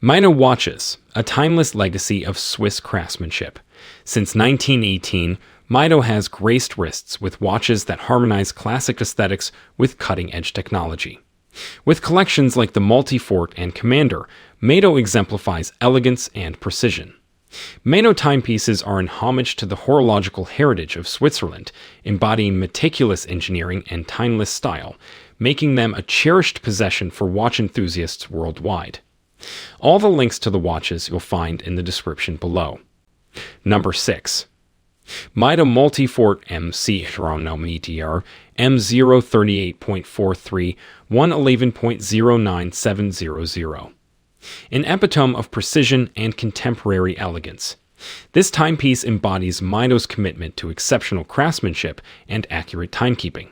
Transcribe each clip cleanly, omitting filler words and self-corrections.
Mido watches, a timeless legacy of Swiss craftsmanship. Since 1918, Mido has graced wrists with watches that harmonize classic aesthetics with cutting-edge technology. With collections like the Multifort and Commander, Mido exemplifies elegance and precision. Mido timepieces are in homage to the horological heritage of Switzerland, embodying meticulous engineering and timeless style, making them a cherished possession for watch enthusiasts worldwide. All the links to the watches you'll find in the description below. Number 6. Mido Multifort CHRONOMETER M038.43 111.09700. An epitome of precision and contemporary elegance. This timepiece embodies Mido's commitment to exceptional craftsmanship and accurate timekeeping.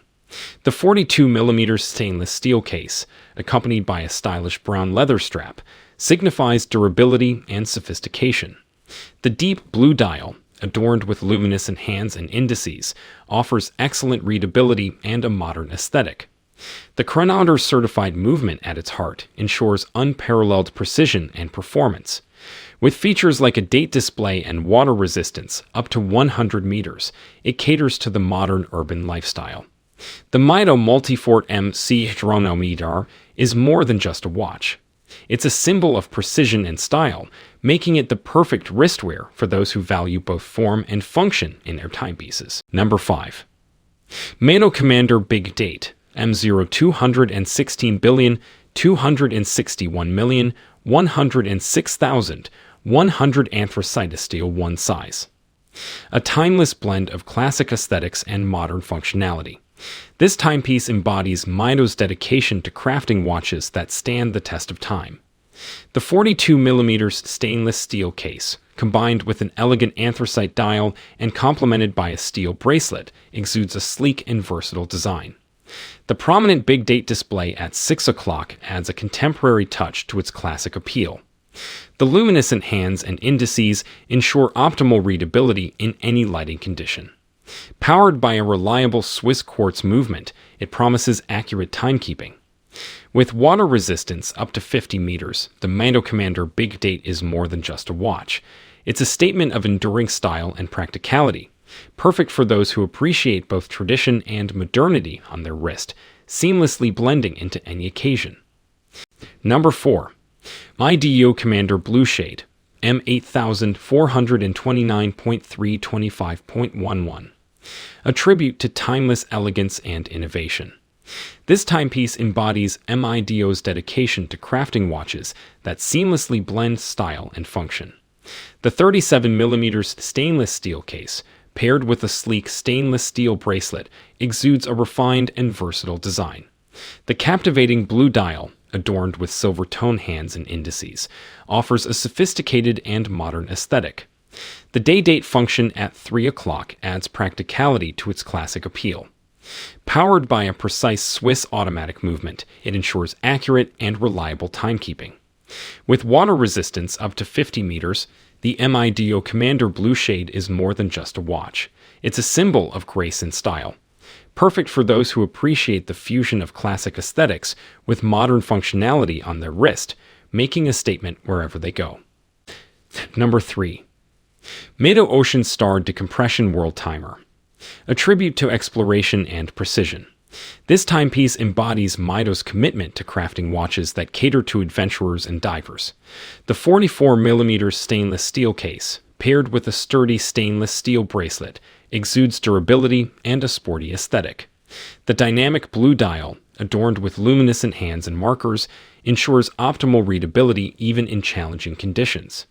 The 42mm stainless steel case, accompanied by a stylish brown leather strap, signifies durability and sophistication. The deep blue dial, adorned with luminescent hands and indices, offers excellent readability and a modern aesthetic. The chronometer's certified movement at its heart ensures unparalleled precision and performance. With features like a date display and water resistance up to 100 meters, it caters to the modern urban lifestyle. The Mido Multifort CHRONOMETER is more than just a watch. It's a symbol of precision and style, making it the perfect wristwear for those who value both form and function in their timepieces. Number 5. Mido Commander Big Date M0 AnthraciteSteel 1 size. A timeless blend of classic aesthetics and modern functionality. This timepiece embodies Mido's dedication to crafting watches that stand the test of time. The 42mm stainless steel case, combined with an elegant anthracite dial and complemented by a steel bracelet, exudes a sleek and versatile design. The prominent big date display at 6 o'clock adds a contemporary touch to its classic appeal. The luminescent hands and indices ensure optimal readability in any lighting condition. Powered by a reliable Swiss quartz movement, it promises accurate timekeeping. With water resistance up to 50 meters, the Mido Commander Big Date is more than just a watch. It's a statement of enduring style and practicality, perfect for those who appreciate both tradition and modernity on their wrist, seamlessly blending into any occasion. Number 4. Mido Commander Blue Shade M8429.325.11. A tribute to timeless elegance and innovation. This timepiece embodies Mido's dedication to crafting watches that seamlessly blend style and function. The 37mm stainless steel case, paired with a sleek stainless steel bracelet, exudes a refined and versatile design. The captivating blue dial, adorned with silver tone hands and indices, offers a sophisticated and modern aesthetic. The day-date function at 3 o'clock adds practicality to its classic appeal. Powered by a precise Swiss automatic movement, it ensures accurate and reliable timekeeping. With water resistance up to 50 meters, the Mido Commander Blue Shade is more than just a watch. It's a symbol of grace and style. Perfect for those who appreciate the fusion of classic aesthetics with modern functionality on their wrist, making a statement wherever they go. Number 3. Mido Ocean Star Decompression Worldtimer. A tribute to exploration and precision. This timepiece embodies Mido's commitment to crafting watches that cater to adventurers and divers. The 44mm stainless steel case, paired with a sturdy stainless steel bracelet, exudes durability and a sporty aesthetic. The dynamic blue dial, adorned with luminescent hands and markers, ensures optimal readability even in challenging conditions.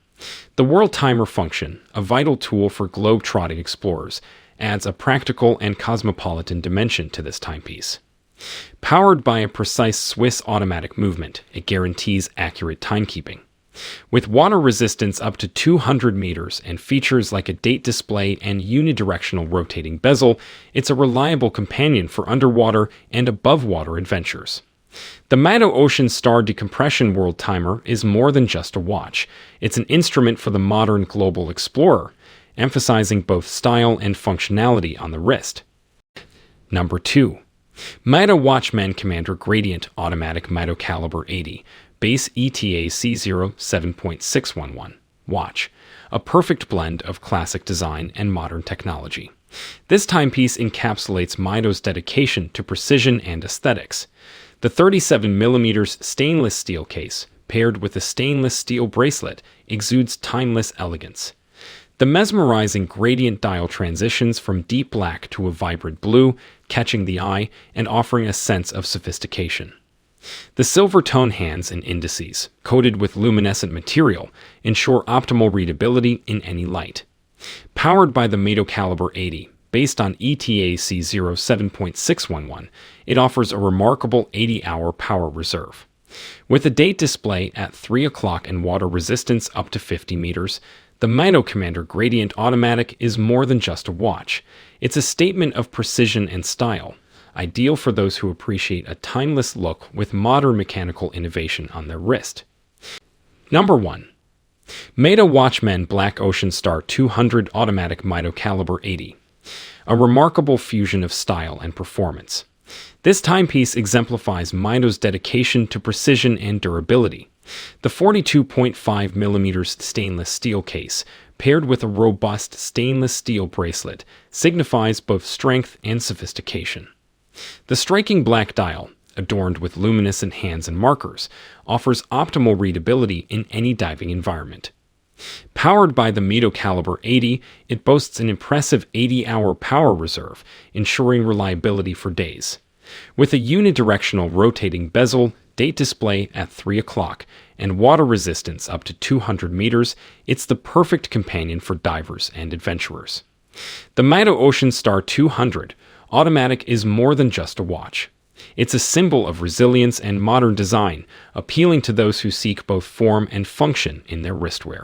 The Worldtimer function, a vital tool for globe-trotting explorers, adds a practical and cosmopolitan dimension to this timepiece. Powered by a precise Swiss automatic movement, it guarantees accurate timekeeping. With water resistance up to 200 meters and features like a date display and unidirectional rotating bezel, it's a reliable companion for underwater and above-water adventures. The Mido Ocean Star Decompression Worldtimer is more than just a watch. It's an instrument for the modern global explorer, emphasizing both style and functionality on the wrist. Number 2. Mido Watchmen Commander Gradient Automatic Mido Caliber 80 base ETA C07.611 watch, a perfect blend of classic design and modern technology. This timepiece encapsulates Mido's dedication to precision and aesthetics. The 37mm stainless steel case, paired with a stainless steel bracelet, exudes timeless elegance. The mesmerizing gradient dial transitions from deep black to a vibrant blue, catching the eye and offering a sense of sophistication. The silver tone hands and indices, coated with luminescent material, ensure optimal readability in any light. Powered by the Mido Caliber 80, based on ETA C07.611, it offers a remarkable 80-hour power reserve. With a date display at 3 o'clock and water resistance up to 50 meters, the Mido Commander Gradient Automatic is more than just a watch. It's a statement of precision and style, ideal for those who appreciate a timeless look with modern mechanical innovation on their wrist. Number 1. Mido Watchmen Black Ocean Star 200 Automatic Mido Caliber 80. A remarkable fusion of style and performance. This timepiece exemplifies Mido's dedication to precision and durability. The 42.5mm stainless steel case, paired with a robust stainless steel bracelet, signifies both strength and sophistication. The striking black dial, adorned with luminescent hands and markers, offers optimal readability in any diving environment. Powered by the Mido Caliber 80, it boasts an impressive 80-hour power reserve, ensuring reliability for days. With a unidirectional rotating bezel, date display at 3 o'clock, and water resistance up to 200 meters, it's the perfect companion for divers and adventurers. The Mido Ocean Star 200 Automatic is more than just a watch. It's a symbol of resilience and modern design, appealing to those who seek both form and function in their wristwear.